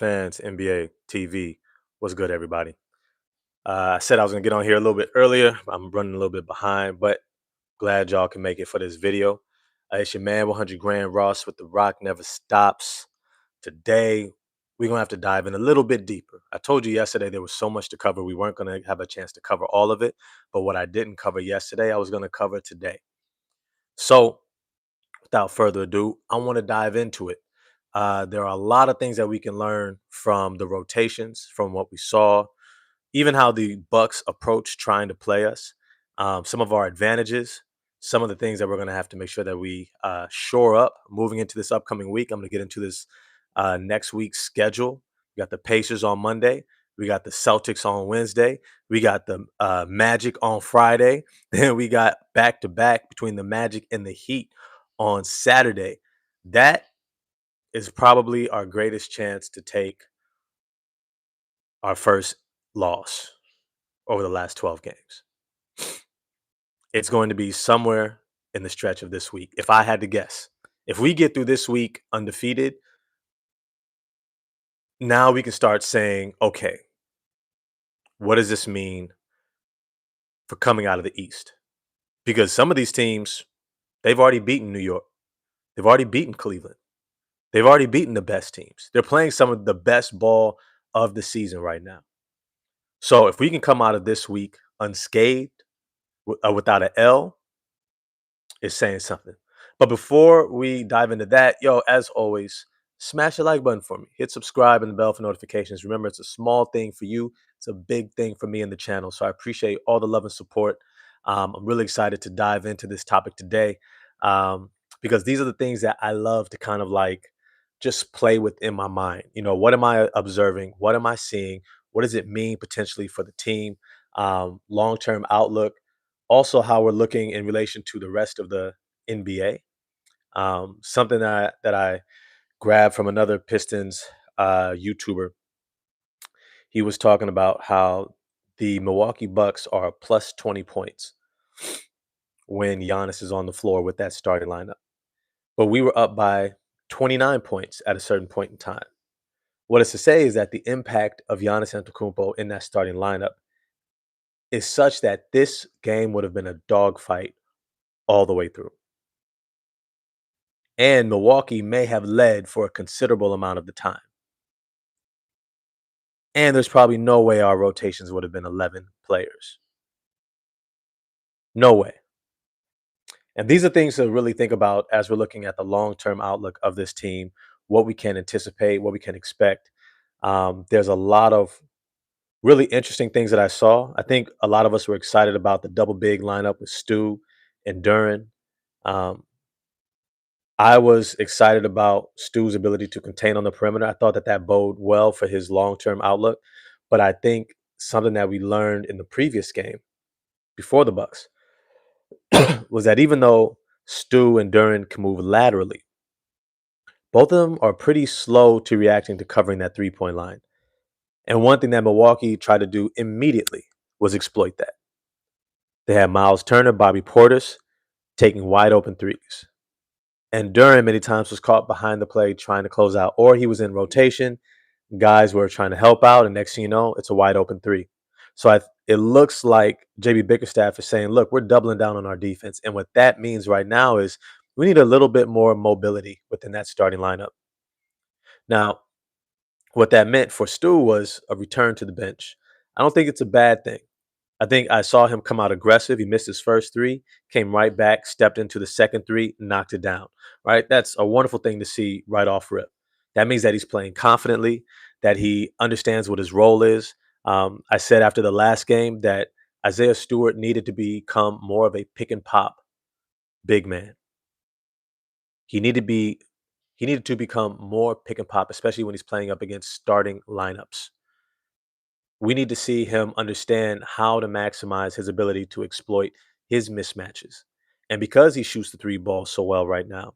Fans, NBA, TV. What's good, everybody? I said I was gonna get on here a little bit earlier. I'm running a little bit behind, but glad y'all can make it for this video. It's your man, 100 Grand Ross with The Rock Never Stops. Today, we're gonna have to dive in a little bit deeper. I told you yesterday there was so much to cover. We weren't gonna have a chance to cover all of it, but what I didn't cover yesterday, I was gonna cover today. So, without further ado, I want to dive into it. There are a lot of things that we can learn from the rotations, from what we saw, even how the Bucks approach trying to play us, some of our advantages, some of the things that we're going to have to make sure that we shore up moving into this upcoming week. I'm going to get into this next week's schedule. We got the Pacers on Monday. We got the Celtics on Wednesday. We got the Magic on Friday. Then we got back to back between the Magic and the Heat on Saturday. That is probably our greatest chance to take our first loss over the last 12 games. It's going to be somewhere in the stretch of this week. If I had to guess, if we get through this week undefeated, now we can start saying, okay, what does this mean for coming out of the East? Because some of these teams, they've already beaten New York, they've already beaten Cleveland, they've already beaten the best teams. They're playing some of the best ball of the season right now. So if we can come out of this week unscathed, without an L, is saying something. But before we dive into that, yo, as always, smash the like button for me. Hit subscribe and the bell for notifications. Remember, it's a small thing for you. It's a big thing for me and the channel. So I appreciate all the love and support. I'm really excited to dive into this topic today because these are the things that I love to kind of like just play with in my mind. You know, what am I observing? What am I seeing? What does it mean potentially for the team? Long-term outlook, also how we're looking in relation to the rest of the NBA. Something that I grabbed from another Pistons YouTuber. He was talking about how the Milwaukee Bucks are plus 20 points when Giannis is on the floor with that starting lineup. But we were up by 29 points at a certain point in time. What it's to say is that the impact of Giannis Antetokounmpo in that starting lineup is such that this game would have been a dogfight all the way through. And Milwaukee may have led for a considerable amount of the time. And there's probably no way our rotations would have been 11 players. No way. And these are things to really think about as we're looking at the long-term outlook of this team, what we can anticipate, what we can expect. There's a lot of really interesting things that I saw. I think a lot of us were excited about the double big lineup with Stu and Duran. Um, I was excited about Stu's ability to contain on the perimeter. I thought that that bode well for his long-term outlook. But I think something that we learned in the previous game before the Bucks was that even though Stu and Duran can move laterally, both of them are pretty slow to reacting to covering that three-point line. And one thing that Milwaukee tried to do immediately was exploit that. They had Miles Turner, Bobby Portis taking wide open threes. And Duran many times was caught behind the play trying to close out, or he was in rotation. Guys were trying to help out, and next thing you know, it's a wide open three. So it looks like JB Bickerstaff is saying, look, we're doubling down on our defense. And what that means right now is we need a little bit more mobility within that starting lineup. Now, what that meant for Stu was a return to the bench. I don't think it's a bad thing. I think I saw him come out aggressive. He missed his first three, came right back, stepped into the second three, knocked it down. Right? That's a wonderful thing to see right off rip. That means that he's playing confidently, that he understands what his role is. I said after the last game that Isaiah Stewart needed to become more of a pick and pop big man. He needed to be he needed to become more pick and pop, especially when he's playing up against starting lineups. We need to see him understand how to maximize his ability to exploit his mismatches. And because he shoots the three ball so well right now,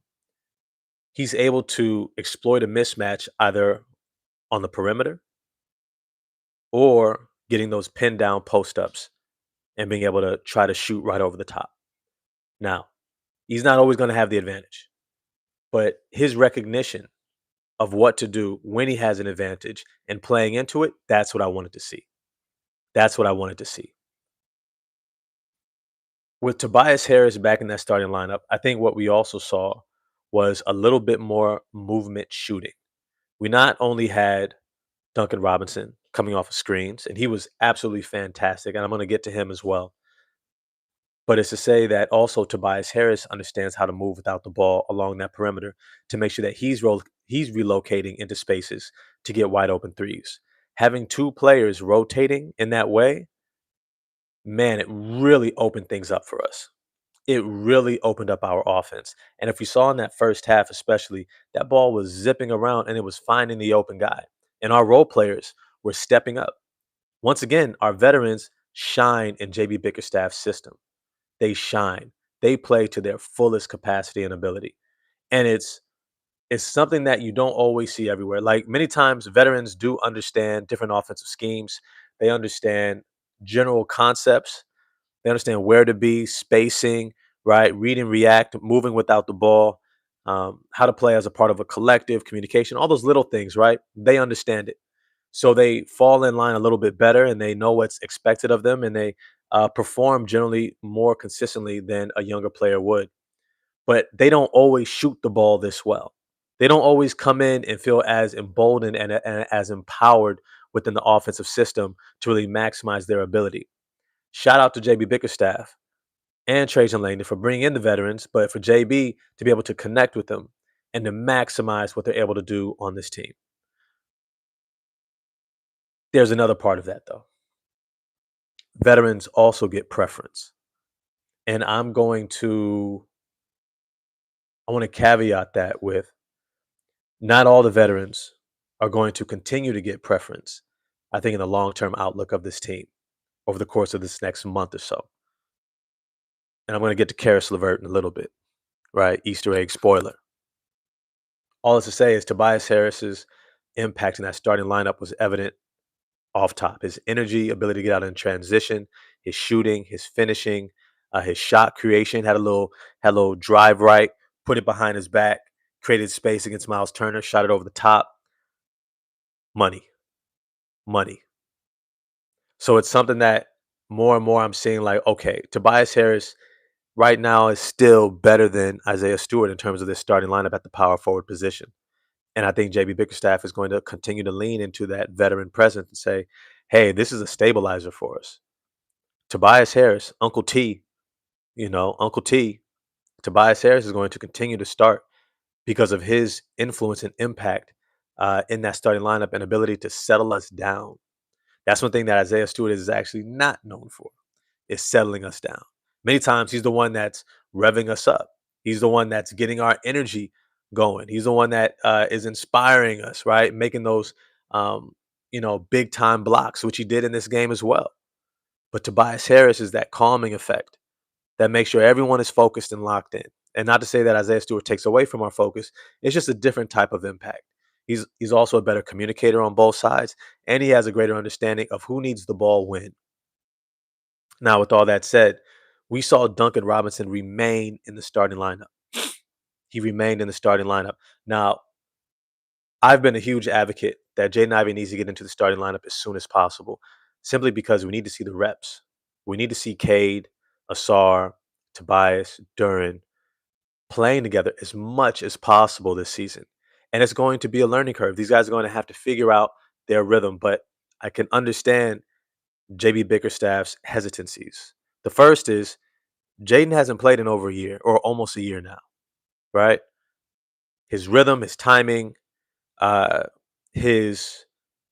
he's able to exploit a mismatch either on the perimeter or getting those pin down post ups and being able to try to shoot right over the top. Now, he's not always going to have the advantage, but his recognition of what to do when he has an advantage and playing into it, that's what I wanted to see. That's what I wanted to see. With Tobias Harris back in that starting lineup, I think what we also saw was a little bit more movement shooting. We not only had Duncan Robinson coming off of screens, and he was absolutely fantastic, and I'm going to get to him as well. But it's to say that also Tobias Harris understands how to move without the ball along that perimeter to make sure that he's relocating into spaces to get wide open threes. Having two players rotating in that way, man, it really opened things up for us. It really opened up our offense. And if we saw in that first half, especially, that ball was zipping around and it was finding the open guy. And our role players were stepping up. Once again, our veterans shine in JB Bickerstaff's system. They shine. They play to their fullest capacity and ability. And it's something that you don't always see everywhere. Like many times veterans do understand different offensive schemes. They understand general concepts. They understand where to be, spacing, right? Read and react, moving without the ball, how to play as a part of a collective, communication, all those little things, right? They understand it. So they fall in line a little bit better and they know what's expected of them and they perform generally more consistently than a younger player would. But they don't always shoot the ball this well. They don't always come in and feel as emboldened and as empowered within the offensive system to really maximize their ability. Shout out to JB Bickerstaff and Trajan Langdon for bringing in the veterans, but for JB to be able to connect with them and to maximize what they're able to do on this team. There's another part of that, though. Veterans also get preference. And I want to caveat that with not all the veterans are going to continue to get preference, I think, in the long term outlook of this team over the course of this next month or so. And I'm going to get to Karis LeVert in a little bit, right? Easter egg spoiler. All this to say is Tobias Harris's impact in that starting lineup was evident off top. His energy, ability to get out in transition, his shooting, his finishing, his shot creation had a little drive right, put it behind his back, created space against Miles Turner, shot it over the top. Money, money. So it's something that more and more I'm seeing like, okay, Tobias Harris right now is still better than Isaiah Stewart in terms of this starting lineup at the power forward position. And I think JB Bickerstaff is going to continue to lean into that veteran presence and say, hey, this is a stabilizer for us. Tobias Harris, Uncle T, Uncle T, Tobias Harris is going to continue to start because of his influence and impact in that starting lineup and ability to settle us down. That's one thing that Isaiah Stewart is actually not known for, is settling us down. Many times he's the one that's revving us up. He's the one that's getting our energy going. He's the one that is inspiring us, right? Making those, big time blocks, which he did in this game as well. But Tobias Harris is that calming effect that makes sure everyone is focused and locked in. And not to say that Isaiah Stewart takes away from our focus, it's just a different type of impact. He's also a better communicator on both sides, and he has a greater understanding of who needs the ball when. Now, with all that said, we saw Duncan Robinson remain in the starting lineup. He remained in the starting lineup. Now, I've been a huge advocate that Jaden Ivey needs to get into the starting lineup as soon as possible, simply because we need to see the reps. We need to see Cade, Asar, Tobias, Duran playing together as much as possible this season. And it's going to be a learning curve. These guys are going to have to figure out their rhythm, but I can understand JB Bickerstaff's hesitancies. The first is Jaden hasn't played in over a year or almost a year now, right? His rhythm, his timing, uh, his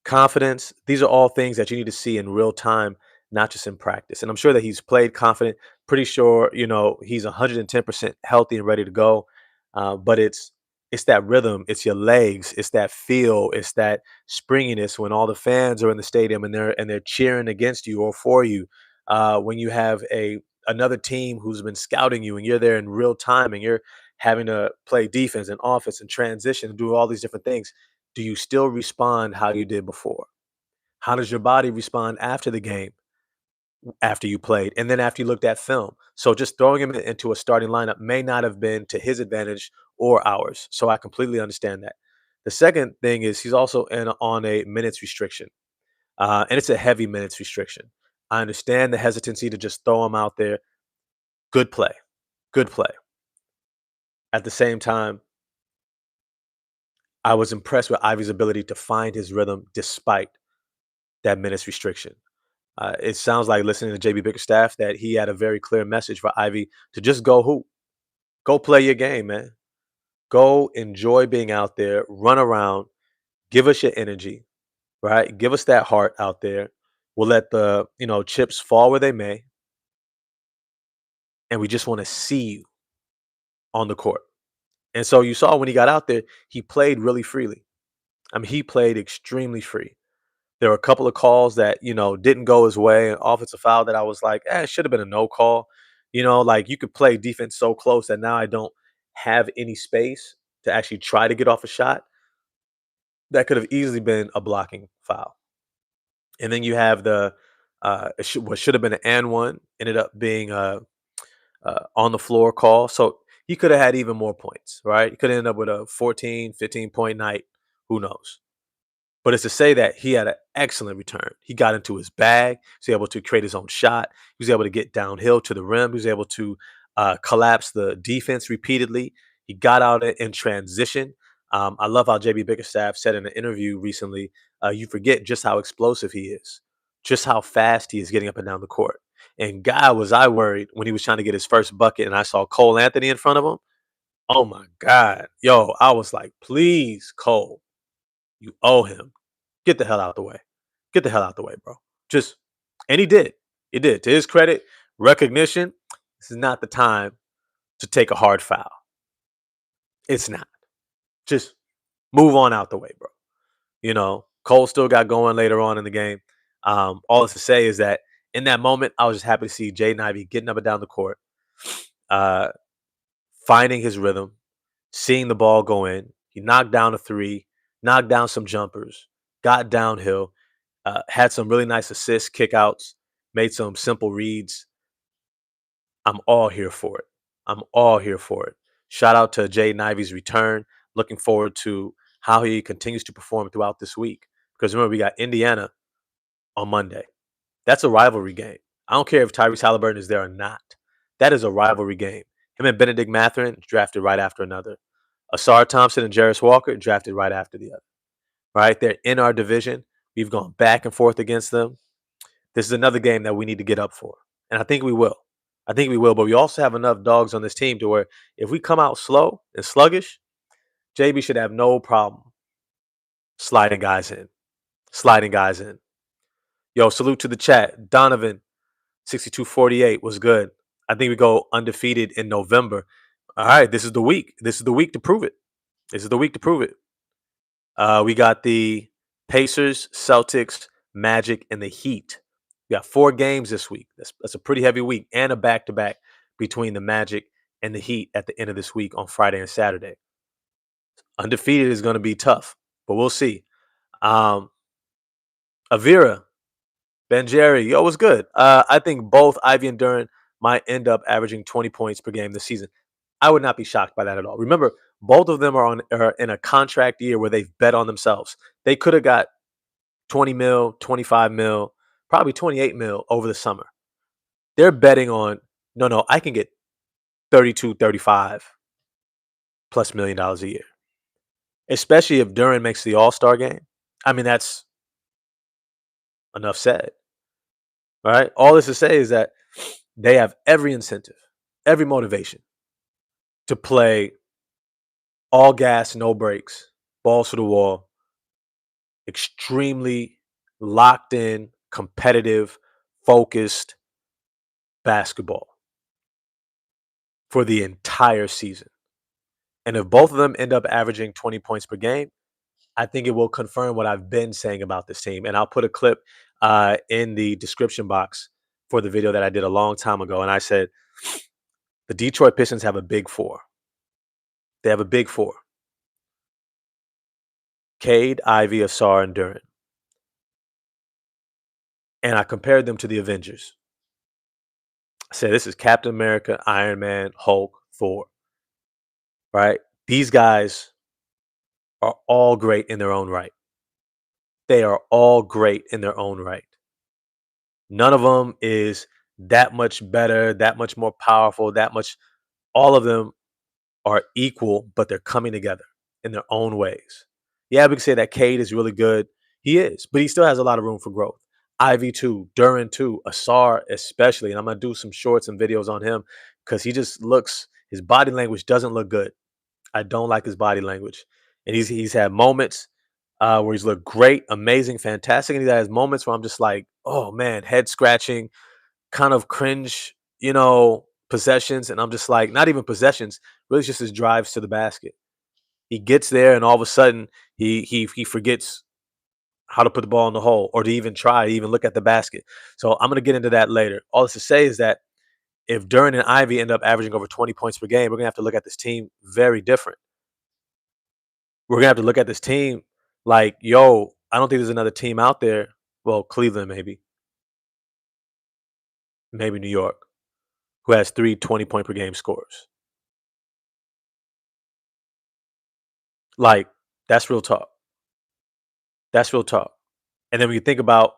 confidence. These are all things that you need to see in real time, not just in practice. And I'm sure that he's played confident. Pretty sure, he's 110% healthy and ready to go. But it's that rhythm, it's your legs, it's that feel, it's that springiness when all the fans are in the stadium and they're cheering against you or for you. When you have another team who's been scouting you and you're there in real time and you're having to play defense and offense and transition and do all these different things, do you still respond how you did before? How does your body respond after the game, after you played, and then after you looked at film? So just throwing him into a starting lineup may not have been to his advantage or ours. So I completely understand that. The second thing is he's also on a minutes restriction, and it's a heavy minutes restriction. I understand the hesitancy to just throw him out there. Good play, good play. At the same time, I was impressed with Ivy's ability to find his rhythm despite that minutes restriction. It sounds like listening to JB Bickerstaff that he had a very clear message for Ivy to just go hoop, go play your game, man. Go enjoy being out there, run around, give us your energy, right? Give us that heart out there. We'll let the chips fall where they may, and we just want to see you on the court. And so you saw when he got out there, he played really freely. I mean, he played extremely free. There were a couple of calls that, didn't go his way, an offensive foul that I was like, it should have been a no call. Like you could play defense so close that now I don't have any space to actually try to get off a shot. That could have easily been a blocking foul. And then you have what should have been an and one ended up being on the floor call. So he could have had even more points, right? He could have ended up with a 14, 15-point night. Who knows? But it's to say that he had an excellent return. He got into his bag. He was able to create his own shot. He was able to get downhill to the rim. He was able to collapse the defense repeatedly. He got out in transition. I love how JB Bickerstaff said in an interview recently, you forget just how explosive he is, just how fast he is getting up and down the court. And God, was I worried when he was trying to get his first bucket and I saw Cole Anthony in front of him. Oh my God. Yo, I was like, please, Cole, you owe him. Get the hell out the way. Get the hell out the way, bro. Just and he did. He did. To his credit, recognition, this is not the time to take a hard foul. It's not. Just move on out the way, bro. Cole still got going later on in the game. All this to say is that in that moment, I was just happy to see Jaden Ivey getting up and down the court, uh, finding his rhythm, seeing the ball go in. He knocked down a three, knocked down some jumpers, got downhill, had some really nice assists, kickouts, made some simple reads. I'm all here for it. I'm all here for it. Shout out to Jaden Ivey's return. Looking forward to how he continues to perform throughout this week. Because remember, we got Indiana on Monday. That's a rivalry game. I don't care if Tyrese Halliburton is there or not. That is a rivalry game. Him and Benedict Mathurin drafted right after another. Asar Thompson and Jarris Walker drafted right after the other. Right? They're in our division. We've gone back and forth against them. This is another game that we need to get up for. And I think we will. I think we will. But we also have enough dogs on this team to where if we come out slow and sluggish, JB should have no problem sliding guys in. Sliding guys in. Yo, salute to the chat. Donovan, 6248 was good. I think we go undefeated in November. All right, this is the week. This is the week to prove it. This is the week to prove it. We got the Pacers, Celtics, Magic, and the Heat. We got 4 games this week. That's a pretty heavy week and a back-to-back between the Magic and the Heat at the end of this week on Friday and Saturday. Undefeated is going to be tough, but we'll see. Avira, Ben Jerry, yo, what's good? I think both Ivy and Duran might end up averaging 20 points per game this season. I would not be shocked by that at all. Remember, both of them are in a contract year where they've bet on themselves. They could have got 20 mil, 25 mil, probably 28 mil over the summer. They're betting on, no, I can get 32, 35 plus $1 million a year. Especially if Duran makes the All-Star game. I mean, that's enough said. All right. All this to say is that they have every incentive, every motivation to play all gas, no brakes, balls to the wall, extremely locked in, competitive, focused basketball for the entire season. And if both of them end up averaging 20 points per game, I think it will confirm what I've been saying about this team. And I'll put a clip in the description box for the video that I did a long time ago. And I said, the Detroit Pistons have a big 4. They have a big 4. Cade, Ivy, Asar, and Duran. And I compared them to the Avengers. I said, this is Captain America, Iron Man, Hulk, Thor. Right? These guys are all great in their own right. They are all great in their own right. None of them is that much better, that much more powerful, that much. All of them are equal, but they're coming together in their own ways. Yeah, we can say that Cade is really good. He is, but he still has a lot of room for growth. Ivy too, Duran too, Asar especially, and I'm gonna do some shorts and videos on him because he just looks. His body language doesn't look good. I don't like his body language, and he's had moments where he's looked great, amazing, fantastic, and he has moments where I'm just like, oh man, head scratching, kind of cringe, possessions, and I'm just like, not even possessions, really it's just his drives to the basket. He gets there, and all of a sudden, he forgets how to put the ball in the hole, or to even try, to even look at the basket. So I'm gonna get into that later. All this to say is that if Duran and Ivy end up averaging over 20 points per game, we're gonna have to look at this team very different. We're gonna have to look at this team like, yo, I don't think there's another team out there. Well, Cleveland maybe New York, who has 3 20-point per game scores. Like, that's real talk. That's real talk. And then when you think about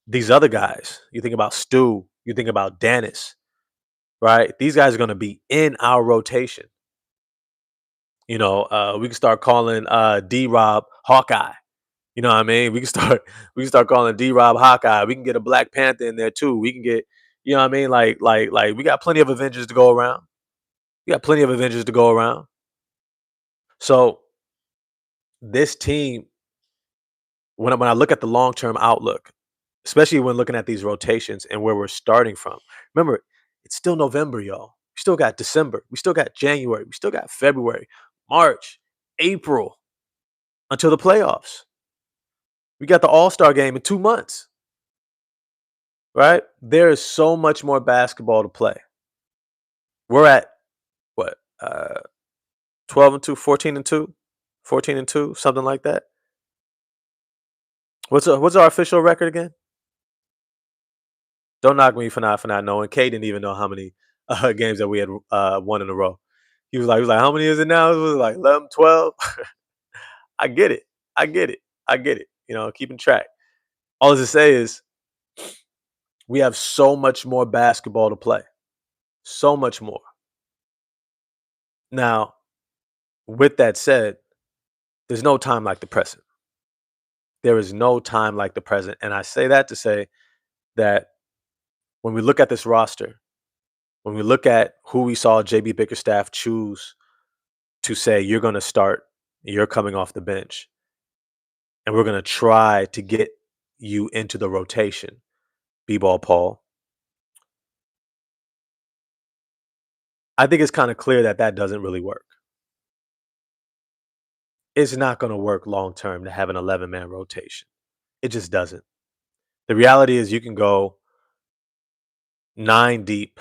these other guys, you think about Stu, you think about Dennis, right? These guys are going to be in our rotation. We can start calling D Rob Hawkeye. You know what I mean? We can start calling D Rob Hawkeye. We can get a Black Panther in there too. We can get, you know what I mean? Like we got plenty of Avengers to go around. We got plenty of Avengers to go around. So this team, when I look at the long term outlook, especially when looking at these rotations and where we're starting from. Remember, it's still November, y'all. We still got December. We still got January. We still got February, March, April until the playoffs. We got the All-Star game in 2 months, right? There is so much more basketball to play. We're at what? 12 and 2, 14 and 2, 14 and 2, something like that. What's our official record again? Don't knock me for not knowing. Kay didn't even know how many games that we had won in a row. He was like, how many is it now? It was like 11, 12. I get it. I get it. I get it. Keeping track. All I to say is we have so much more basketball to play. So much more. Now, with that said, there's no time like the present. There is no time like the present. And I say that to say that when we look at this roster, when we look at who we saw JB Bickerstaff choose to say, you're going to start, you're coming off the bench, and we're going to try to get you into the rotation, B-ball Paul. I think it's kind of clear that that doesn't really work. It's not going to work long term to have an 11-man rotation. It just doesn't. The reality is you can go 9 deep,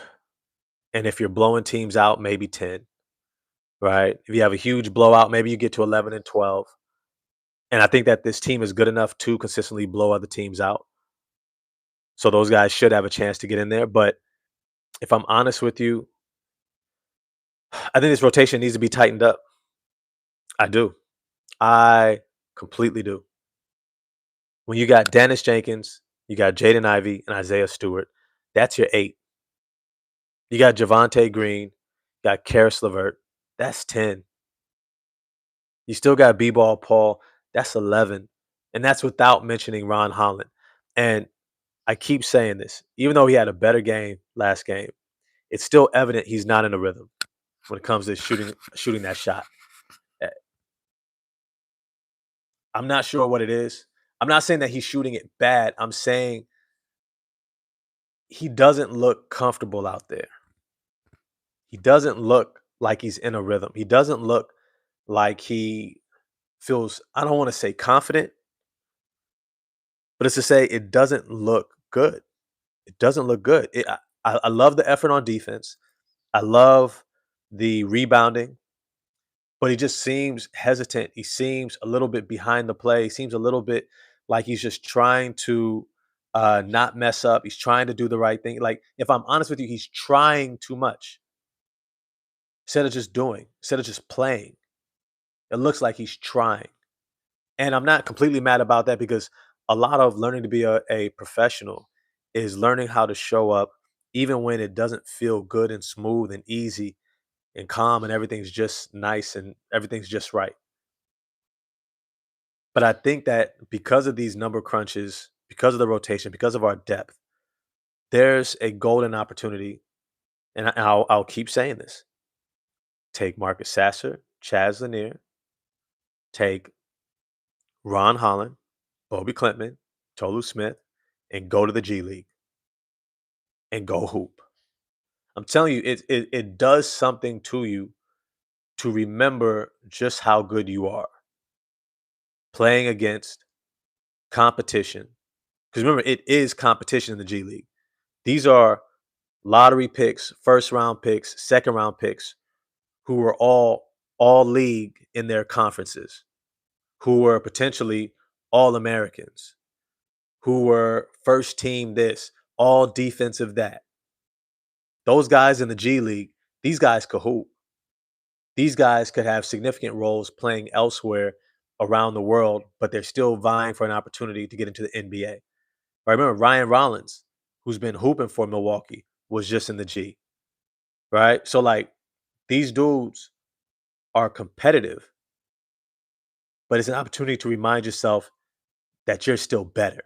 and if you're blowing teams out, maybe 10, right? If you have a huge blowout, maybe you get to 11 and 12. And I think that this team is good enough to consistently blow other teams out. So those guys should have a chance to get in there. But if I'm honest with you, I think this rotation needs to be tightened up. I do. I completely do. When you got Dennis Jenkins, you got Jaden Ivey and Isaiah Stewart, that's your 8. You got Javonte Green, you got Karis LeVert, that's 10. You still got B-ball Paul, that's 11. And that's without mentioning Ron Holland. And I keep saying this, even though he had a better game last game, it's still evident he's not in a rhythm when it comes to shooting that shot. Eh, I'm not sure what it is. I'm not saying that he's shooting it bad. I'm saying he doesn't look comfortable out there. He doesn't look like he's in a rhythm. He doesn't look like he feels, I don't want to say confident, but it's to say it doesn't look good. It doesn't look good. I love the effort on defense. I love the rebounding, but he just seems hesitant. He seems a little bit behind the play. He seems a little bit like he's just trying to not mess up. He's trying to do the right thing. Like, if I'm honest with you, he's trying too much instead of just doing, instead of just playing. It looks like he's trying. And I'm not completely mad about that because a lot of learning to be a professional is learning how to show up even when it doesn't feel good and smooth and easy and calm and everything's just nice and everything's just right. But I think that because of these number crunches, because of the rotation, because of our depth, there's a golden opportunity. And I'll keep saying this. Take Marcus Sasser, Chaz Lanier, take Ron Holland, Bobby Klintman, Tolu Smith, and go to the G League and go hoop. I'm telling you, it does something to you to remember just how good you are playing against competition. Because remember, it is competition in the G League. These are lottery picks, first round picks, second round picks who were all league in their conferences, who were potentially all Americans, who were first team this, all defensive that. Those guys in the G League, these guys could hoop. These guys could have significant roles playing elsewhere around the world, but they're still vying for an opportunity to get into the NBA. I remember Ryan Rollins, who's been hooping for Milwaukee, was just in the G, right? So, like, these dudes are competitive, but it's an opportunity to remind yourself that you're still better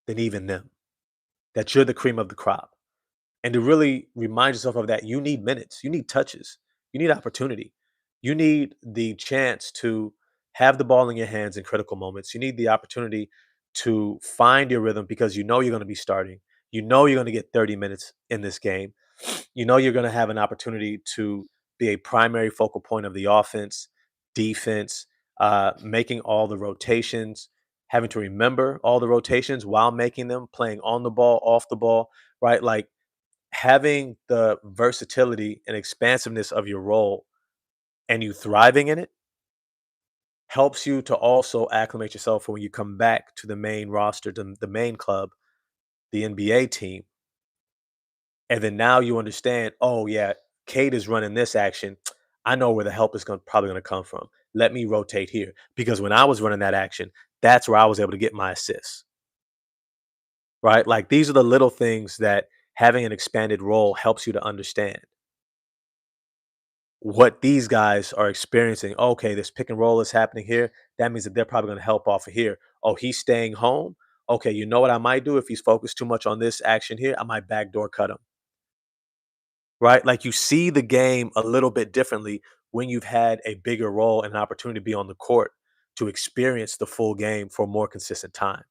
than even them, that you're the cream of the crop. And to really remind yourself of that, you need minutes, you need touches, you need opportunity, you need the chance to have the ball in your hands in critical moments. You need the opportunity to find your rhythm because you know you're going to be starting. You know you're going to get 30 minutes in this game. You know you're going to have an opportunity to be a primary focal point of the offense, defense, making all the rotations, having to remember all the rotations while making them, playing on the ball, off the ball, right? Like having the versatility and expansiveness of your role and you thriving in it helps you to also acclimate yourself for when you come back to the main roster, to the main club, the NBA team. And then now you understand, oh yeah, Kate is running this action. I know where the help is probably going to come from. Let me rotate here because when I was running that action, that's where I was able to get my assists. Right? Like these are the little things that having an expanded role helps you to understand what these guys are experiencing. Okay, this pick and roll is happening here. That means that they're probably going to help off of here. Oh, he's staying home. Okay, you know what I might do if he's focused too much on this action here? I might backdoor cut him. Right? Like you see the game a little bit differently when you've had a bigger role and an opportunity to be on the court to experience the full game for a more consistent time.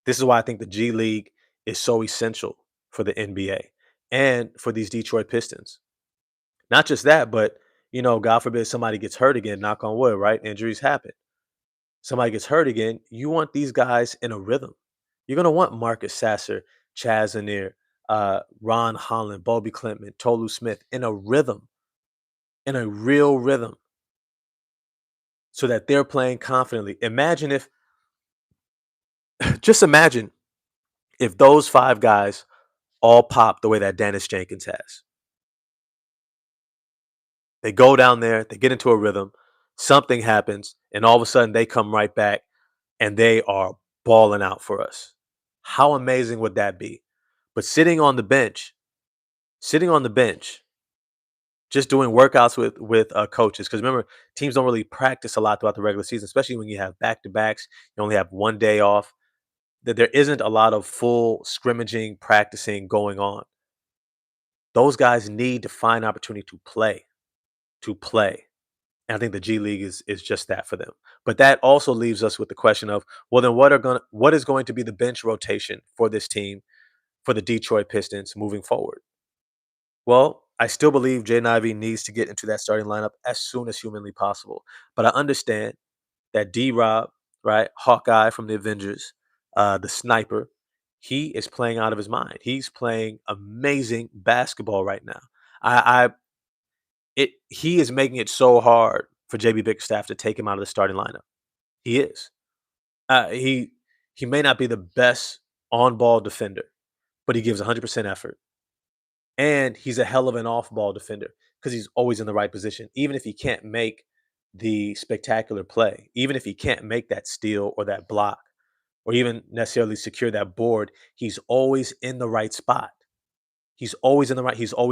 This is why I think the G League is so essential for the NBA and for these Detroit Pistons. Not just that, but God forbid somebody gets hurt again, knock on wood, right? Injuries happen. Somebody gets hurt again. You want these guys in a rhythm. You're gonna want Marcus Sasser, Chaz Anir, Ron Holland, Bobby Klintman, Tolu Smith in a rhythm, in a real rhythm, so that they're playing confidently. Imagine if, just imagine if those five guys all pop the way that Dennis Jenkins has. They go down there, they get into a rhythm, something happens, and all of a sudden they come right back and they are balling out for us. How amazing would that be? But sitting on the bench, just doing workouts with coaches. Because remember, teams don't really practice a lot throughout the regular season, especially when you have back to backs. You only have one day off. That there isn't a lot of full scrimmaging, practicing going on. Those guys need to find opportunity to play, to play. And I think the G League is just that for them. But that also leaves us with the question of, well, then what is going to be the bench rotation for this team, for the Detroit Pistons moving forward? Well, I still believe Jaden Ivey needs to get into that starting lineup as soon as humanly possible. But I understand that D Rob, right, Hawkeye from the Avengers, the sniper, he is playing out of his mind. He's playing amazing basketball right now. I he is making it so hard for JB Bickerstaff to take him out of the starting lineup. He is. He may not be the best on ball defender, but he gives 100% effort, and he's a hell of an off ball defender because he's always in the right position, even if he can't make the spectacular play. Even if he can't make that steal or that block or even necessarily secure that board, he's always in the right spot. He's always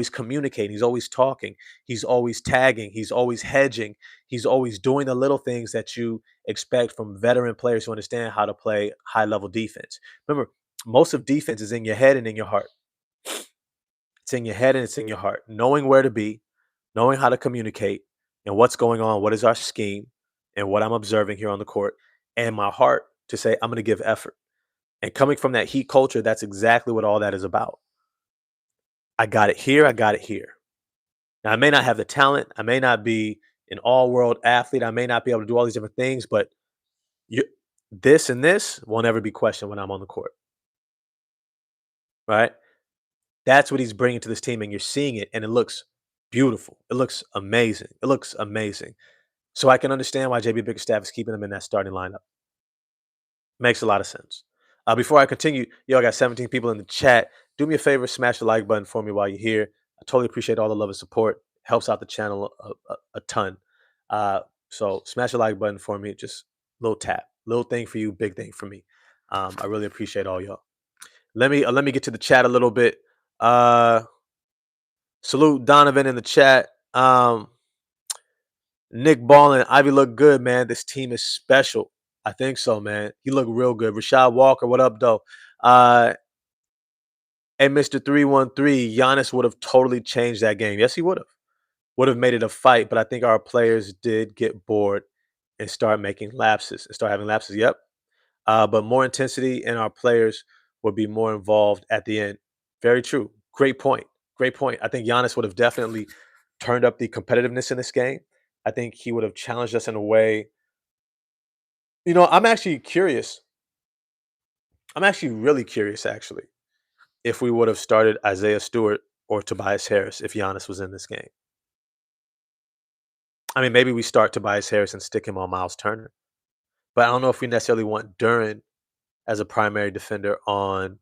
communicating, he's always talking, he's always tagging, he's always hedging, he's always doing the little things that you expect from veteran players who understand how to play high level defense. Remember, most of defense is in your head and in your heart. It's in your head and it's in your heart. Knowing where to be, knowing how to communicate and what's going on, what is our scheme, and what I'm observing here on the court, and my heart to say, I'm going to give effort. And coming from that Heat culture, that's exactly what all that is about. I got it here. I got it here. Now, I may not have the talent. I may not be an all world athlete. I may not be able to do all these different things, but you, this and this won't ever be questioned when I'm on the court. Right. That's what he's bringing to this team. And you're seeing it. And it looks beautiful. It looks amazing. It looks amazing. So I can understand why JB Bickerstaff is keeping him in that starting lineup. Makes a lot of sense. Before I continue, I got 17 people in the chat. Do me a favor, smash the like button for me while you're here. I totally appreciate all the love and support. Helps out the channel a ton. So smash the like button for me. Just little tap, little thing for you, big thing for me. I really appreciate all y'all. Let me get to the chat a little bit. Salute Donovan in the chat. Nick Ballin, Ivy look good, man. This team is special. I think so, man. He looked real good. Rashad Walker, what up, though? And Mr. 313, Giannis would have totally changed that game. Yes, he would have. Would have made it a fight, but I think our players did get bored and start making lapses and start having lapses. Yep. But more intensity and our players would be more involved at the end. Very true. Great point. Great point. I think Giannis would have definitely turned up the competitiveness in this game. I think he would have challenged us in a way. I'm actually curious. I'm actually really curious, actually, if we would have started Isaiah Stewart or Tobias Harris if Giannis was in this game. I mean, maybe we start Tobias Harris and stick him on Miles Turner. But I don't know if we necessarily want Duran as a primary defender on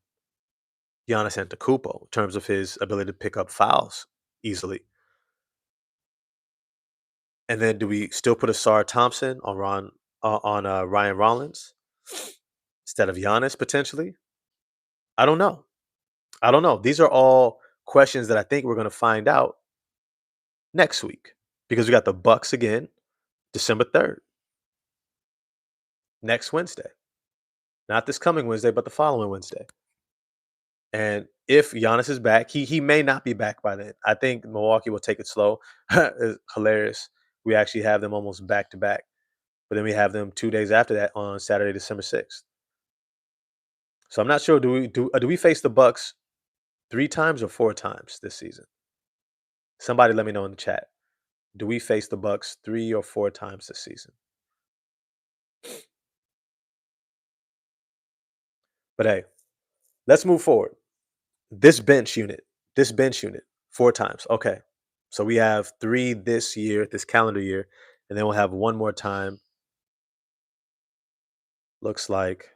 Giannis Antetokounmpo in terms of his ability to pick up fouls easily. And then do we still put Asar Thompson on Ryan Rollins instead of Giannis potentially? I don't know. I don't know. These are all questions that I think we're going to find out next week because we got the Bucks again, December 3rd, next Wednesday. Not this coming Wednesday, but the following Wednesday. And if Giannis is back, he may not be back by then. I think Milwaukee will take it slow. It's hilarious. We actually have them almost back to back. But then we have them 2 days after that on Saturday, December 6th. So I'm not sure. Do we face the Bucks 3 times or 4 times this season? Somebody let me know in the chat. Do we face the Bucks 3 or 4 times this season? But hey, let's move forward. This bench unit, 4 times. Okay. So we have 3 this year, this calendar year, and then we'll have one more time. Looks like,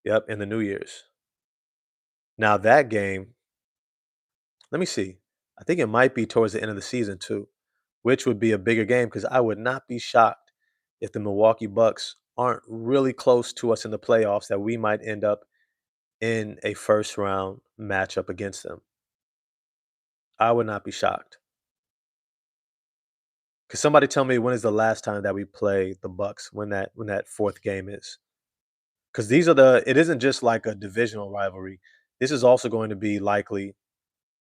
yep, in the New Year's. Now that game, let me see. I think it might be towards the end of the season too, which would be a bigger game because I would not be shocked if the Milwaukee Bucks aren't really close to us in the playoffs that we might end up in a first round matchup against them. I would not be shocked. Could somebody tell me when is the last time that we play the Bucks? When that fourth game is? Because it isn't just like a divisional rivalry. This is also going to be likely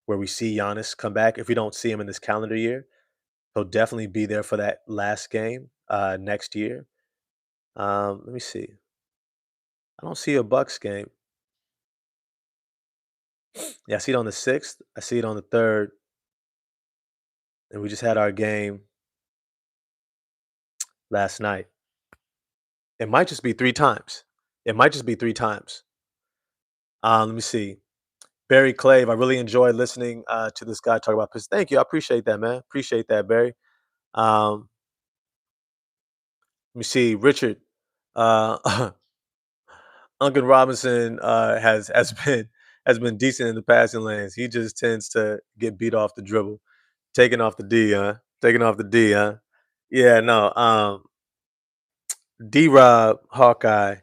where we see Giannis come back. If we don't see him in this calendar year, he'll definitely be there for that last game next year. Let me see. I don't see a Bucks game. Yeah, I see it on the 6th. I see it on the 3rd. And we just had our game last night. It might just be 3 times. It might just be 3 times. Let me see. Barry Clave, I really enjoyed listening to this guy talk about Pistons. Thank you. I appreciate that, man. Appreciate that, Barry. Let me see. Richard, uh, Uncle Robinson has been decent in the passing lanes. He just tends to get beat off the dribble, taking off the D, huh? Taking off the D, huh? Yeah, no. D Rob, Hawkeye,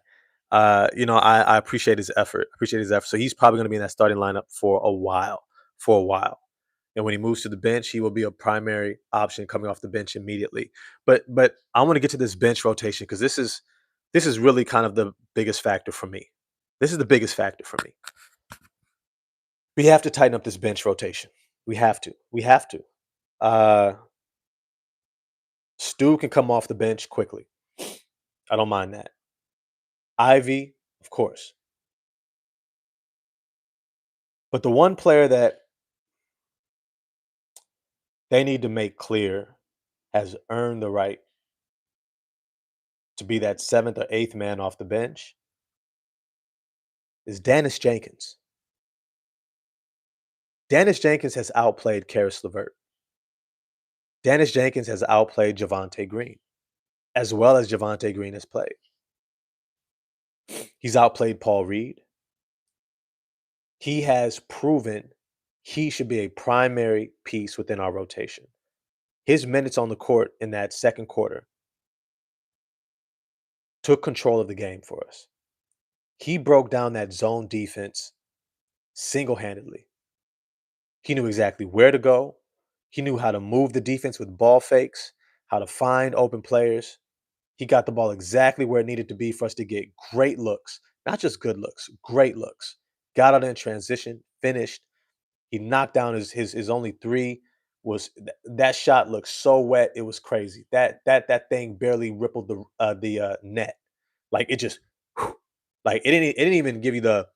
I appreciate his effort. Appreciate his effort. So he's probably going to be in that starting lineup for a while. For a while. And when he moves to the bench, he will be a primary option coming off the bench immediately. But I want to get to this bench rotation because this is really kind of the biggest factor for me. This is the biggest factor for me. We have to tighten up this bench rotation. We have to. We have to. Uh Stu can come off the bench quickly. I don't mind that. Ivy, of course. But the one player that they need to make clear has earned the right to be that seventh or eighth man off the bench is Dennis Jenkins. Dennis Jenkins has outplayed Karis LeVert. Dennis Jenkins has outplayed Javante Green, as well as Javante Green has played. He's outplayed Paul Reed. He has proven he should be a primary piece within our rotation. His minutes on the court in that second quarter took control of the game for us. He broke down that zone defense single handedly. He knew exactly where to go. He knew how to move the defense with ball fakes, how to find open players. He got the ball exactly where it needed to be for us to get great looks, not just good looks, great looks. Got out in transition, finished. He knocked down his only three. That shot looked so wet, it was crazy. That thing barely rippled the net. Like it just like it didn't even give you the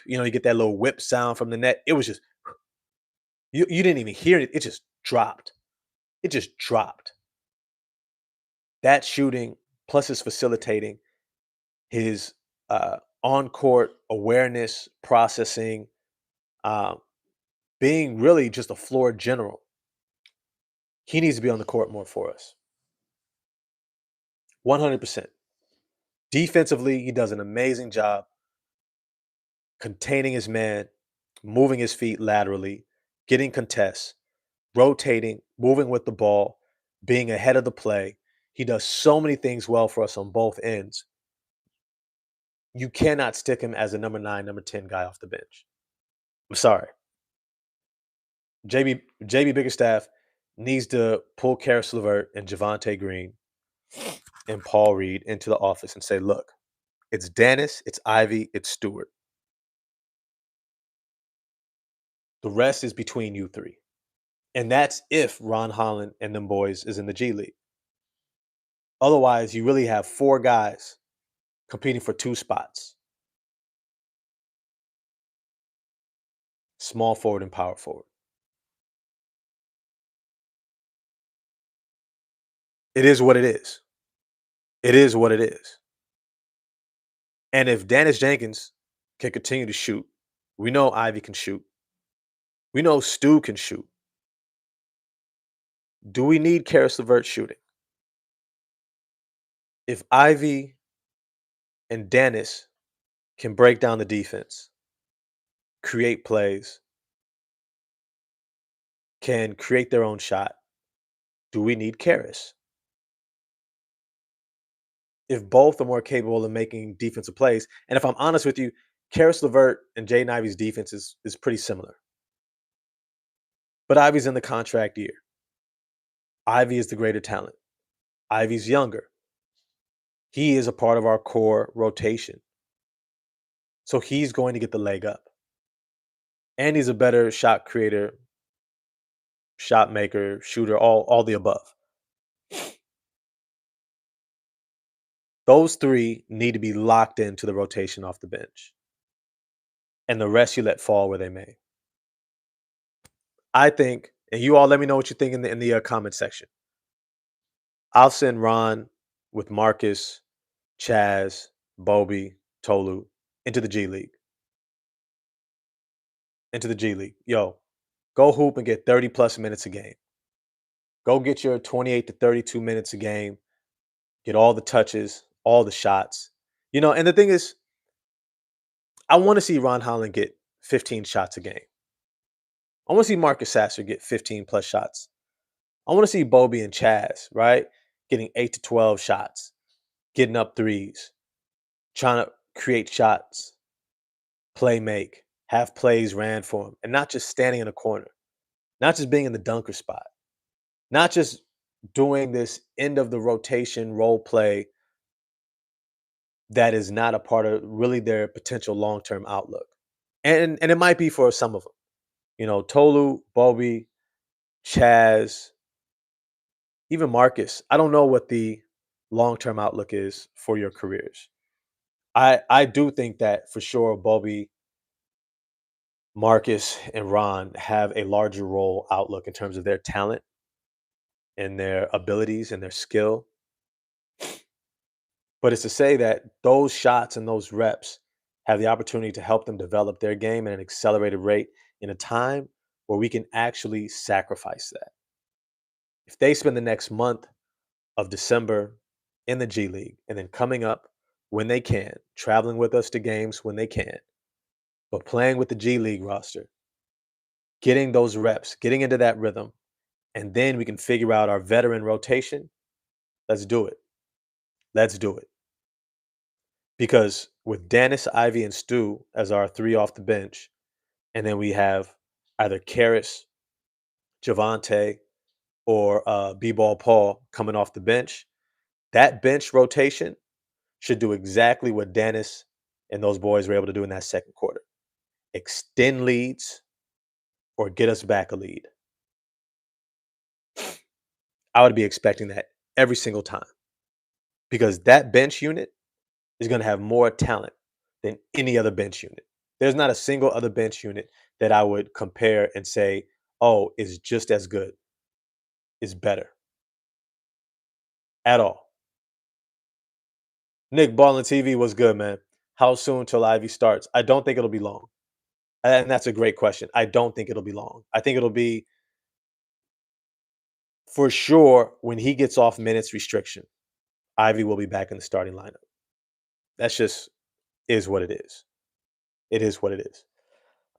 you get that little whip sound from the net. It was just you didn't even hear it. It just dropped. It just dropped. That shooting plus his facilitating, his on court awareness, processing, um, being really just a floor general. He needs to be on the court more for us. 100%. Defensively, he does an amazing job containing his man, moving his feet laterally, getting contests, rotating, moving with the ball, being ahead of the play. He does so many things well for us on both ends. You cannot stick him as a number 9, number 10 guy off the bench. I'm sorry. JB Biggerstaff needs to pull Karis LeVert and Javante Green and Paul Reed into the office and say, look, it's Dennis, it's Ivy, it's Stewart. The rest is between you three. And that's if Ron Holland and them boys is in the G League. Otherwise, you really have four guys competing for two spots: small forward and power forward. It is what it is. It is what it is. And if Dennis Jenkins can continue to shoot, we know Ivy can shoot. We know Stu can shoot. Do we need Karis LeVert shooting? If Ivy and Dennis can break down the defense, create plays, can create their own shot, do we need Karis? If both are more capable of making defensive plays, and if I'm honest with you, Karis LeVert and Jaden Ivey's defense is pretty similar. But Ivy's in the contract year. Ivy is the greater talent. Ivy's younger. He is a part of our core rotation. So he's going to get the leg up. And he's a better shot creator, shot maker, shooter, all the above. Those three need to be locked into the rotation off the bench. And the rest you let fall where they may. I think, and you all let me know what you think in the comment section. I'll send Ron with Marcus, Chaz, Bobby, Tolu into the G League. Into the G League. Yo, go hoop and get 30 plus minutes a game. Go get your 28 to 32 minutes a game. Get all the touches, all the shots. And the thing is, I want to see Ron Holland get 15 shots a game. I want to see Marcus Sasser get 15 plus shots I want to see Bobby and Chaz, right? Getting 8 to 12 shots, getting up threes, trying to create shots, play make, have plays ran for him, and not just standing in a corner, not just being in the dunker spot, not just doing this end of the rotation role play that is not a part of really their potential long term outlook. And it might be for some of them. Tolu, Bobby, Chaz, even Marcus. I don't know what the long term outlook is for your careers. I do think that for sure Bobby, Marcus, and Ron have a larger role outlook in terms of their talent and their abilities and their skill. But it's to say that those shots and those reps have the opportunity to help them develop their game at an accelerated rate in a time where we can actually sacrifice that. If they spend the next month of December in the G League and then coming up when they can, traveling with us to games when they can, but playing with the G League roster, getting those reps, getting into that rhythm, and then we can figure out our veteran rotation, let's do it. Let's do it. Because with Dennis, Ivy, and Stu as our three off the bench, and then we have either Karras, Javante, or B-Ball Paul coming off the bench, that bench rotation should do exactly what Dennis and those boys were able to do in that second quarter. Extend leads or get us back a lead. I would be expecting that every single time because that bench unit is going to have more talent than any other bench unit. There's not a single other bench unit that I would compare and say, oh, is just as good, is better at all. Nick, Ball and TV was good, man. How soon till Ivy starts? I don't think it'll be long. And that's a great question. I don't think it'll be long. I think it'll be for sure when he gets off minutes restriction, Ivy will be back in the starting lineup. That's just is what it is. It is what it is.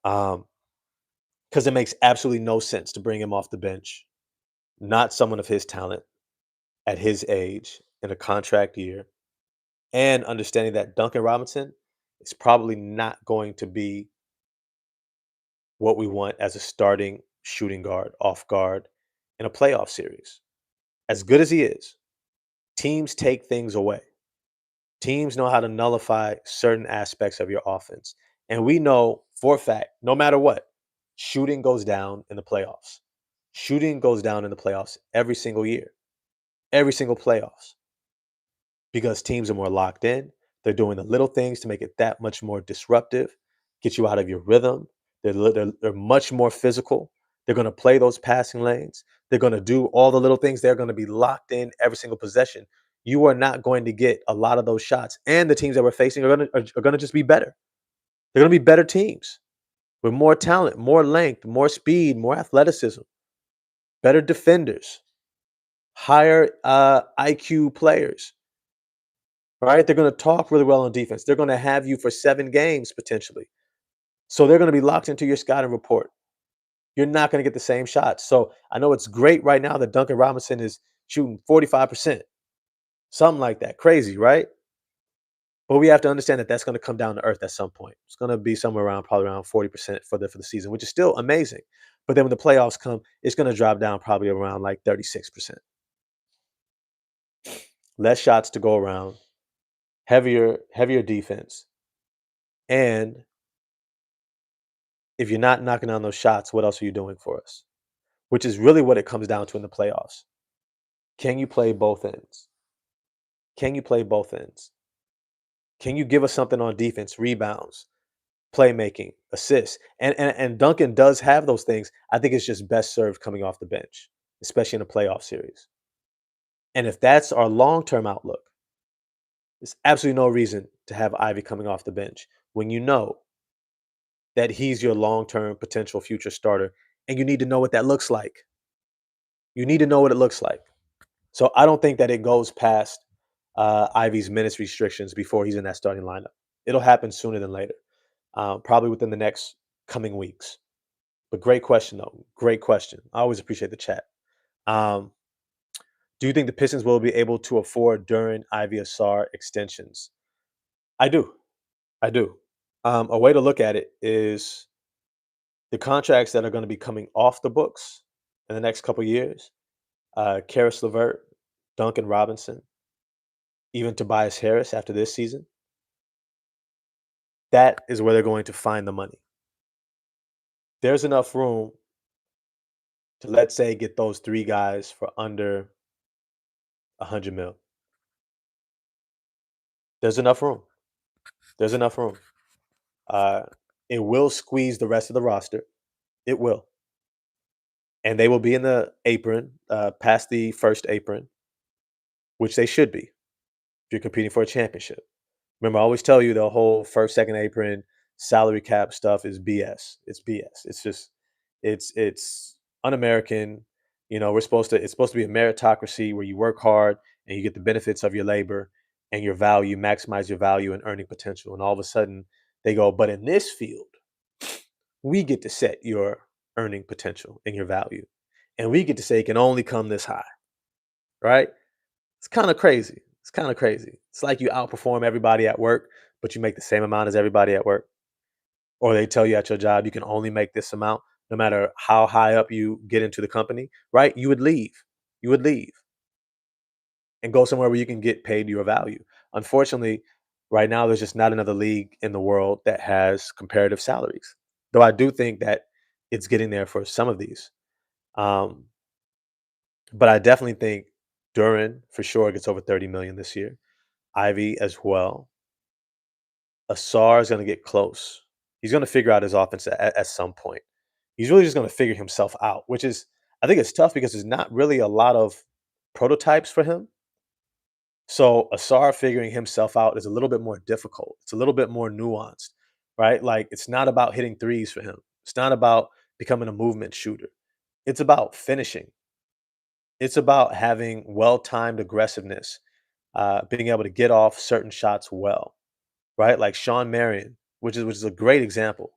Because it makes absolutely no sense to bring him off the bench, not someone of his talent at his age in a contract year, and understanding that Duncan Robinson is probably not going to be what we want as a starting shooting guard, off guard in a playoff series. As good as he is, teams take things away. Teams know how to nullify certain aspects of your offense. And we know for a fact, no matter what, shooting goes down in the playoffs. Shooting goes down in the playoffs every single year, every single playoffs, because teams are more locked in. They're doing the little things to make it that much more disruptive, get you out of your rhythm. They're much more physical. They're going to play those passing lanes. They're going to do all the little things. They're going to be locked in every single possession. You are not going to get a lot of those shots. And the teams that we're facing are going to just be better. They're going to be better teams with more talent, more length, more speed, more athleticism, better defenders, higher IQ players. Right? They're going to talk really well on defense. They're going to have you for 7 games potentially. So they're going to be locked into your scouting report. You're not going to get the same shots. So I know it's great right now that Duncan Robinson is shooting 45%, something like that. Crazy, right? But we have to understand that that's going to come down to earth at some point. It's going to be somewhere around probably around 40% for the season, which is still amazing. But then when the playoffs come, it's going to drop down probably around like 36%. Less shots to go around, heavier defense. And if you're not knocking down those shots, what else are you doing for us? Which is really what it comes down to in the playoffs. Can you play both ends? Can you play both ends? Can you give us something on defense, rebounds, playmaking, assists? And Duncan does have those things. I think it's just best served coming off the bench, especially in a playoff series. And if that's our long-term outlook, there's absolutely no reason to have Ivy coming off the bench when you know that he's your long-term potential future starter, and you need to know what that looks like. You need to know what it looks like. So I don't think that it goes past Ivy's minutes restrictions before he's in that starting lineup. It'll happen sooner than later, probably within the next coming weeks. But great question, though. Great question. I always appreciate the chat. Um, do you think the Pistons will be able to afford Duran, Ivy, Asar extensions? I do. I do. A way to look at it is the contracts that are going to be coming off the books in the next couple years. Karis LeVert, Duncan Robinson, even Tobias Harris after this season. That is where they're going to find the money. There's enough room to, let's say, get those three guys for under 100 mil. There's enough room. There's enough room. Uh, it will squeeze the rest of the roster. It will. And they will be in the apron, past the first apron, which they should be if you're competing for a championship. Remember, I always tell you the whole first, second apron salary cap stuff is BS. It's BS. It's just it's un-American. It's supposed to be a meritocracy where you work hard and you get the benefits of your labor and your value, maximize your value and earning potential. And all of a sudden they go, but in this field, we get to set your earning potential and your value. And we get to say it can only come this high, right? It's kind of crazy. It's kind of crazy. It's like you outperform everybody at work, but you make the same amount as everybody at work. Or they tell you at your job you can only make this amount no matter how high up you get into the company, right? You would leave. You would leave and go somewhere where you can get paid your value. Unfortunately, right now there's just not another league in the world that has comparative salaries. Though I do think that it's getting there for some of these. Um, but I definitely think Duran for sure gets over 30 million this year. Ivy as well. Asar is going to get close. He's going to figure out his offense at some point. He's really just going to figure himself out, which is, I think it's tough because there's not really a lot of prototypes for him. So Asar figuring himself out is a little bit more difficult. It's a little bit more nuanced, right? Like it's not about hitting threes for him. It's not about becoming a movement shooter. It's about finishing. It's about having well-timed aggressiveness, being able to get off certain shots well, right? Like Sean Marion, which is a great example,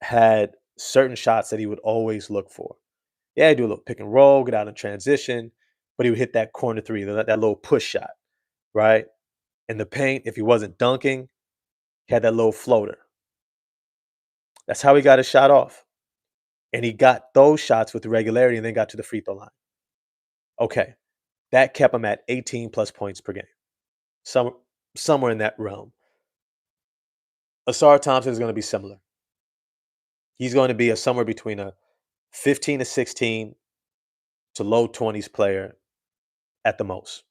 had certain shots that he would always look for. Yeah, he'd do a little pick and roll, get out in transition, but he would hit that corner three, that little push shot, right? In the paint, if he wasn't dunking, he had that little floater. That's how he got his shot off. And he got those shots with regularity and then got to the free throw line. Okay. That kept him at 18 plus points per game. Some, somewhere in that realm. Asar Thompson is going to be similar. He's going to be somewhere between a 15 to 16 to low 20s player at the most.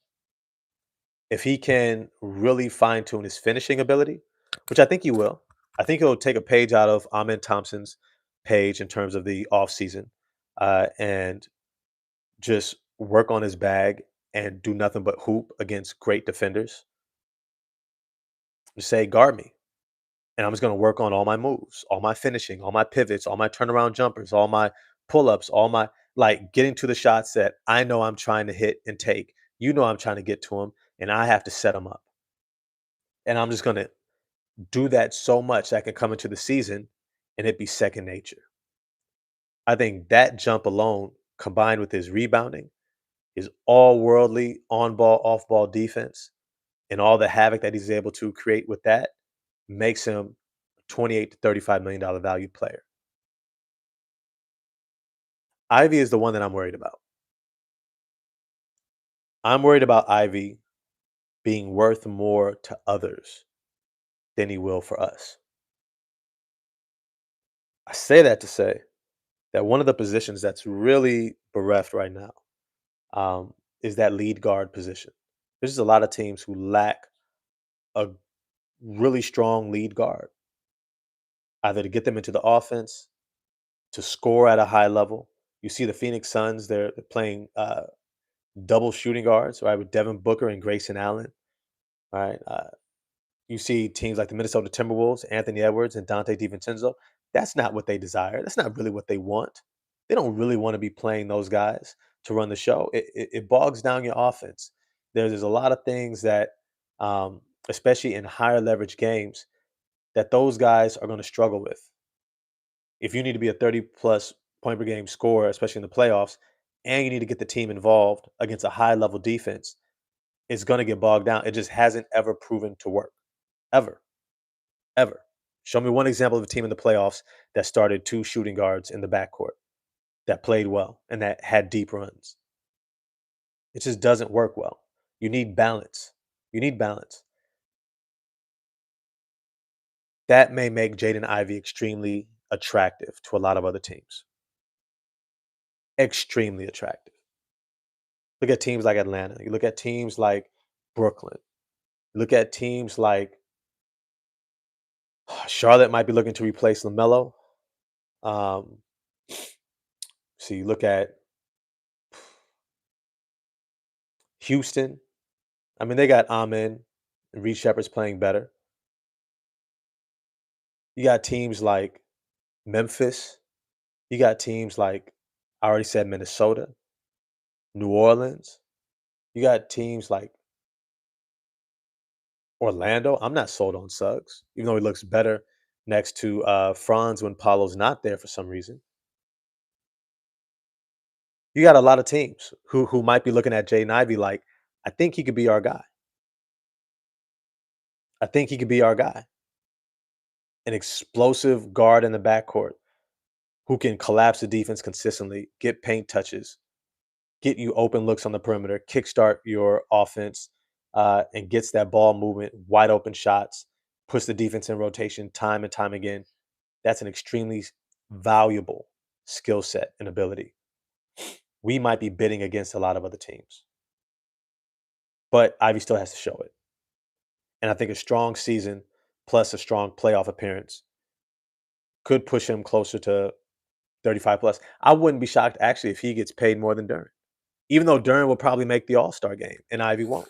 If he can really fine tune his finishing ability, which I think he will, I think he'll take a page out of Amen Thompson's page in terms of the offseason, and just work on his bag and do nothing but hoop against great defenders. Just say, guard me. And I'm just going to work on all my moves, all my finishing, all my pivots, all my turnaround jumpers, all my pull ups, all my like getting to the shots that I know I'm trying to hit and take. You know, I'm trying to get to them and I have to set them up. And I'm just going to do that so much that I can come into the season and it be second nature. I think that jump alone, combined with his rebounding, his all worldly on ball, off ball defense, and all the havoc that he's able to create with that, makes him a 28 to $35 million value player. Ivy is the one that I'm worried about. I'm worried about Ivy being worth more to others than he will for us. I say that to say that one of the positions that's really bereft right now, is that lead guard position. There's just a lot of teams who lack a really strong lead guard, either to get them into the offense, to score at a high level. You see the Phoenix Suns; they're playing double shooting guards, right, with Devin Booker and Grayson Allen. Right, you see teams like the Minnesota Timberwolves, Anthony Edwards and Dante DiVincenzo. That's not what they desire. That's not really what they want. They don't really want to be playing those guys to run the show. It bogs down your offense. There's a lot of things that, especially in higher leverage games, that those guys are going to struggle with. If you need to be a 30 plus point per game scorer, especially in the playoffs, and you need to get the team involved against a high level defense, it's going to get bogged down. It just hasn't ever proven to work. Ever. Ever. Show me one example of a team in the playoffs that started two shooting guards in the backcourt that played well and that had deep runs. It just doesn't work well. You need balance. You need balance. That may make Jaden Ivey extremely attractive to a lot of other teams. Extremely attractive. Look at teams like Atlanta. You look at teams like Brooklyn. Look at teams like Charlotte might be looking to replace LaMelo. Um, so you look at Houston. I mean, they got Amen and Reed Shepard's playing better. You got teams like Memphis. You got teams like I already said Minnesota, New Orleans. You got teams like Orlando. I'm not sold on Suggs, even though he looks better next to Franz when Paulo's not there for some reason. You got a lot of teams who might be looking at Jaden Ivey like, I think he could be our guy. I think he could be our guy. An explosive guard in the backcourt who can collapse the defense consistently, get paint touches, get you open looks on the perimeter, kickstart your offense, and gets that ball movement, wide open shots, puts the defense in rotation time and time again. That's an extremely valuable skill set and ability. We might be bidding against a lot of other teams, but Ivy still has to show it. And I think a strong season plus a strong playoff appearance could push him closer to 35 plus. I wouldn't be shocked actually if he gets paid more than Duran, even though Duran will probably make the All Star game and Ivy won't.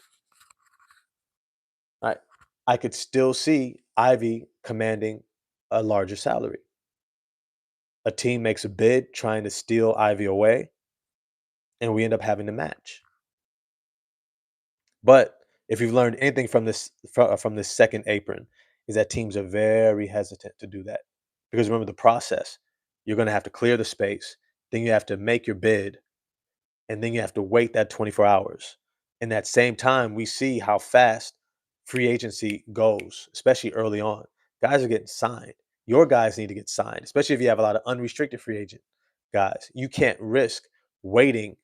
Right? I could still see Ivy commanding a larger salary. A team makes a bid trying to steal Ivy away, and we end up having to match. But if you've learned anything from this second apron, is that teams are very hesitant to do that because remember the process. You're going to have to clear the space, then you have to make your bid, and then you have to wait that 24 hours. In that same time, we see how fast free agency goes, especially early on. Guys are getting signed. Your guys need to get signed, especially if you have a lot of unrestricted free agent guys. You can't risk waiting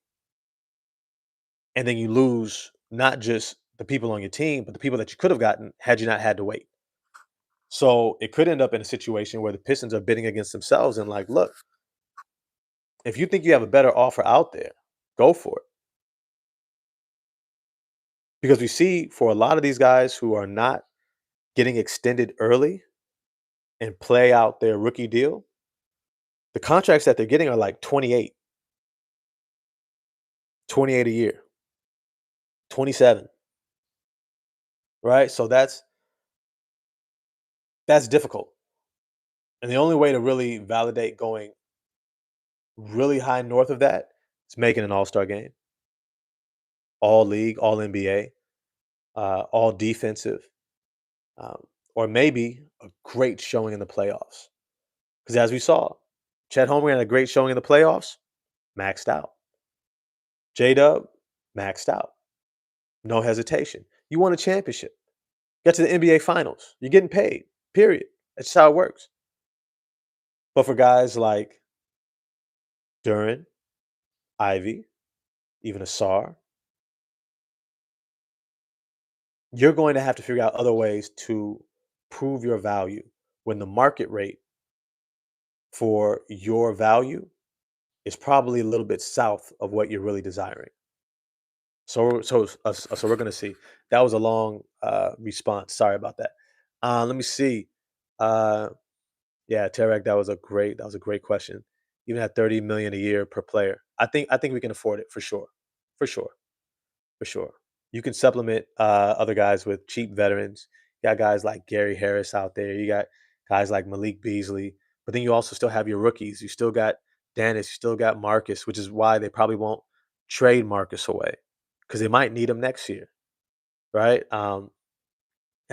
and then you lose not just the people on your team, but the people that you could have gotten had you not had to wait. So it could end up in a situation where the Pistons are bidding against themselves and like, look, if you think you have a better offer out there, go for it. Because we see for a lot of these guys who are not getting extended early and play out their rookie deal, the contracts that they're getting are like 28 a year, 27, right? So that's difficult. And the only way to really validate going really high north of that is making an all-star game, all league, all NBA, all defensive, um, or maybe a great showing in the playoffs. Because as we saw, Chet Holmgren had a great showing in the playoffs, maxed out. J Dub, maxed out. No hesitation. You won a championship. Get to the NBA Finals. You're getting paid. Period. That's just how it works. But for guys like Duran, Ivy, even Asar, you're going to have to figure out other ways to prove your value when the market rate for your value is probably a little bit south of what you're really desiring. So we're gonna see. That was a long response. Sorry about that. Let me see. Uh, yeah, Tarek, that was a great question. Even at 30 million a year per player, I think we can afford it for sure, for sure. You can supplement other guys with cheap veterans. You got guys like Gary Harris out there. You got guys like Malik Beasley. But then you also still have your rookies. You still got Dennis. You still got Marcus, which is why they probably won't trade Marcus away because they might need him next year, right? Got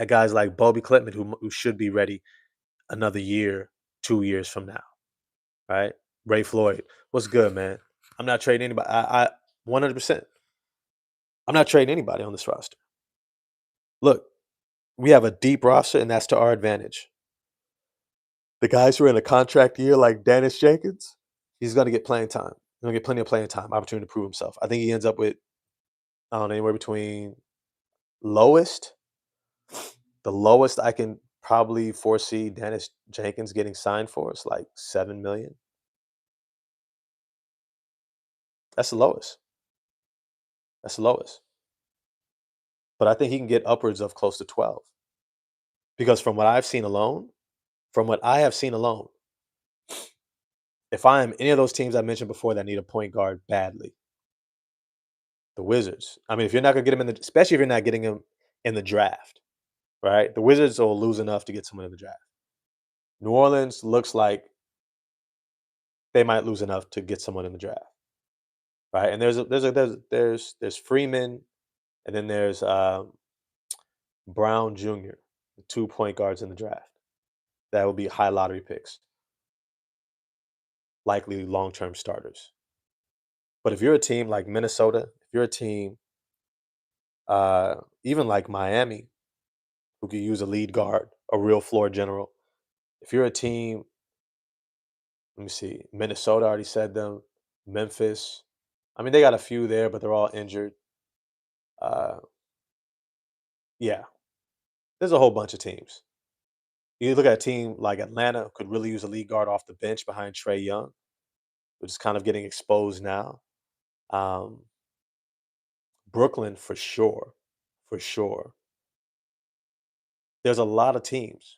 guys like Bobby Clipman who should be ready another year, 2 years from now, right? Ray Floyd, what's good, man? I'm not trading anybody. 100%. I'm not trading anybody on this roster. Look, we have a deep roster, and that's to our advantage. The guys who are in a contract year, like Dennis Jenkins, he's going to get playing time. He's going to get plenty of playing time, opportunity to prove himself. I think he ends up with, I don't know, anywhere between lowest, the lowest I can probably foresee Dennis Jenkins getting signed for is like 7 million. That's the lowest. That's the lowest. But I think he can get upwards of close to 12 because from what I've seen alone, from what I have seen alone, if I am any of those teams I mentioned before that need a point guard badly, the Wizards. I mean, if you're not gonna get him in the, especially if you're not getting him in the draft, right? The Wizards will lose enough to get someone in the draft. New Orleans looks like they might lose enough to get someone in the draft, right? And there's Freeman, and then there's Brown Jr., the 2 point guards in the draft. That will be high lottery picks, likely long term starters. But if you're a team like Minnesota, if you're a team, even like Miami, who could use a lead guard, a real floor general. If you're a team, let me see, Minnesota already said them, Memphis. I mean, they got a few there, but they're all injured. Uh, yeah, there's a whole bunch of teams. You look at a team like Atlanta, who could really use a lead guard off the bench behind Trey Young, which is kind of getting exposed now. Um, Brooklyn, for sure, for sure. There's a lot of teams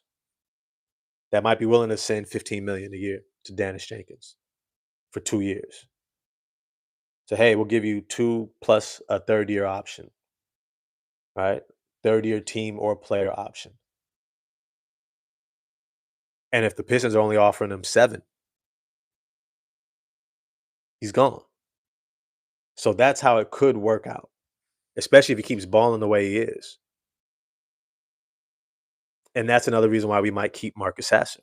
that might be willing to send 15 million a year to Dennis Jenkins for 2 years. So hey, we'll give you two plus a third year option, right? Third year team or player option. And if the Pistons are only offering him 7, he's gone. So that's how it could work out, especially if he keeps balling the way he is. And that's another reason why we might keep Marcus Sasser.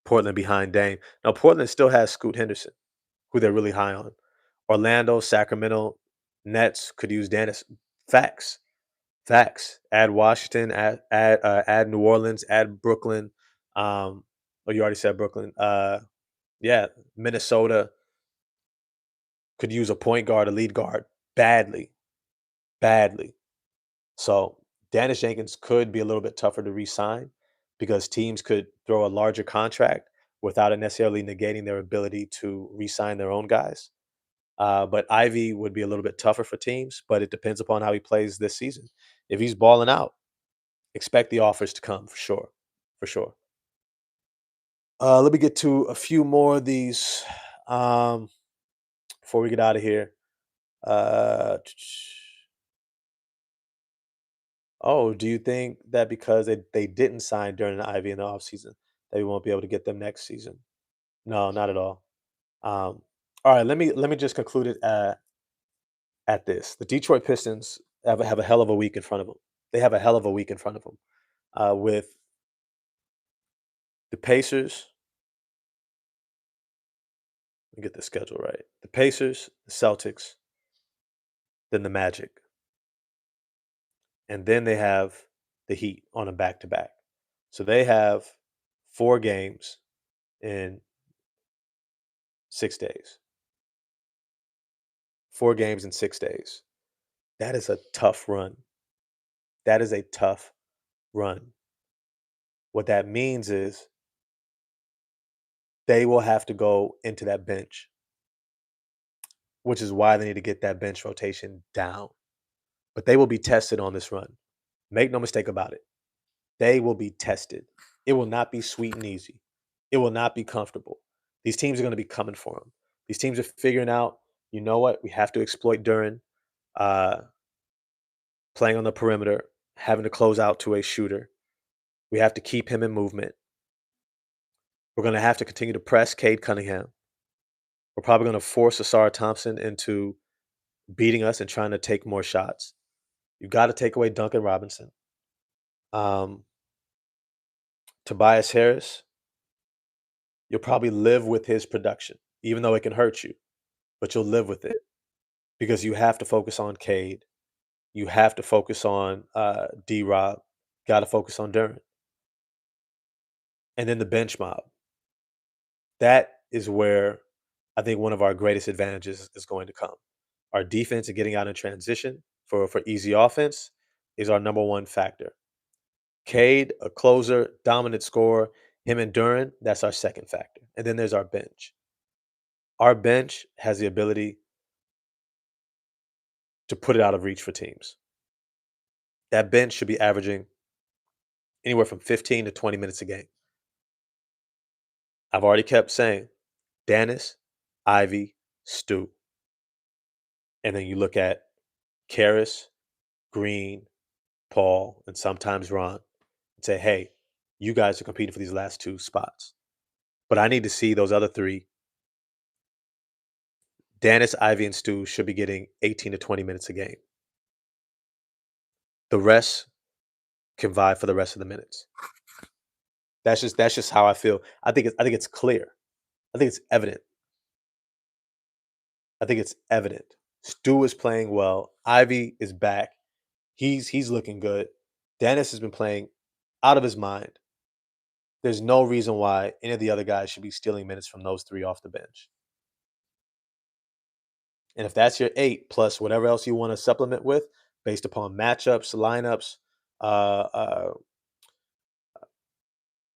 Portland behind Dame. Now Portland still has Scoot Henderson, who they're really high on. Orlando, Sacramento, Nets could use Dennis. Facts. Facts. Add Washington, add New Orleans, add Brooklyn. Oh, you already said Brooklyn. Yeah, Minnesota could use a point guard, a lead guard, badly, badly. So Dennis Jenkins could be a little bit tougher to re-sign because teams could throw a larger contract without it necessarily negating their ability to re-sign their own guys. But Ivy would be a little bit tougher for teams, but it depends upon how he plays this season. If he's balling out, expect the offers to come for sure. For sure. Let me get to a few more of these um, before we get out of here. Uh, oh, do you think that because they didn't sign during the Ivy in the offseason, that we won't be able to get them next season? No, not at all. All right, let me just conclude it at this. The Detroit Pistons have a hell of a week in front of them. They have a hell of a week in front of them with the Pacers. Let me get the schedule right. The Pacers, the Celtics, then the Magic, and then they have the Heat on a back to back. So they have 4 games in 6 days. 4 games in 6 days. That is a tough run. That is a tough run. What that means is they will have to go into that bench, which is why they need to get that bench rotation down. But they will be tested on this run. Make no mistake about it. They will be tested. It will not be sweet and easy. It will not be comfortable. These teams are going to be coming for them. These teams are figuring out, you know what, we have to exploit Duran, uh, playing on the perimeter, having to close out to a shooter. We have to keep him in movement. We're going to have to continue to press Cade Cunningham. We're probably going to force Asara Thompson into beating us and trying to take more shots. You got to take away Duncan Robinson. Um, Tobias Harris, you'll probably live with his production. even though it can hurt you, but you'll live with it because you have to focus on Cade. You have to focus on D Rob. Got to focus on Duran. And then the bench mob. That is where I think one of our greatest advantages is going to come. Our defense and getting out in transition for easy offense is our number one factor. Cade, a closer, dominant scorer, him and Duran, that's our second factor. And then there's our bench. Our bench has the ability to put it out of reach for teams. That bench should be averaging anywhere from 15 to 20 minutes a game. I've already kept saying Dennis, Ivy, Stu. And then you look at Karras, Green, Paul, and sometimes Ron and say, hey, you guys are competing for these last two spots. But I need to see those other three. Dennis, Ivy, and Stu should be getting 18 to 20 minutes a game. The rest can vie for the rest of the minutes. That's just how I feel. I think it's clear. I think it's evident. I think it's evident. Stu is playing well. Ivy is back. He's looking good. Dennis has been playing out of his mind. There's no reason why any of the other guys should be stealing minutes from those three off the bench. And if that's your 8 plus whatever else you want to supplement with based upon matchups, lineups, uh, uh,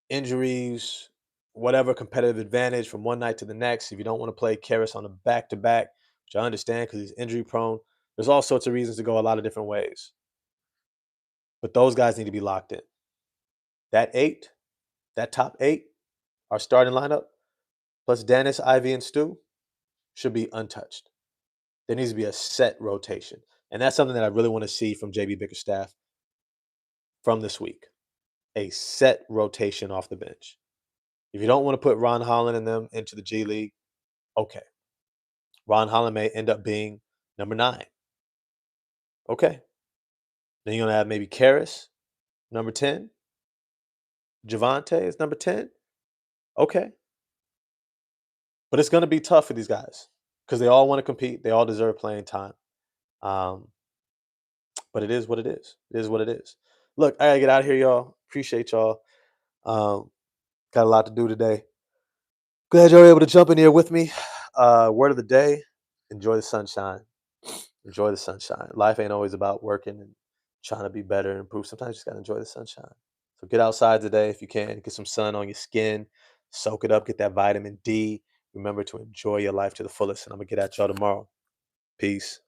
injuries, whatever competitive advantage from one night to the next, if you don't want to play Karras on a back to back, which I understand because he's injury prone, there's all sorts of reasons to go a lot of different ways. But those guys need to be locked in. That 8, that top 8, our starting lineup, plus Dennis, Ivy, and Stu, should be untouched. There needs to be a set rotation. And that's something that I really want to see from JB Bickerstaff from this week. A set rotation off the bench. If you don't want to put Ron Holland and them into the G League, okay. Ron Holland may end up being number 9. Okay. Then you're going to have maybe Karras, number 10. Javante is number 10. Okay. But it's going to be tough for these guys because they all want to compete. They all deserve playing time. Um, but it is what it is. It is what it is. Look, I got to get out of here, y'all. Appreciate y'all. Got a lot to do today. Glad you're able to jump in here with me. Word of the day, enjoy the sunshine. Enjoy the sunshine. Life ain't always about working and trying to be better and improve. Sometimes you just got to enjoy the sunshine. So get outside today if you can. Get some sun on your skin. Soak it up. Get that vitamin D. Remember to enjoy your life to the fullest. And I'm going to get at y'all tomorrow. Peace.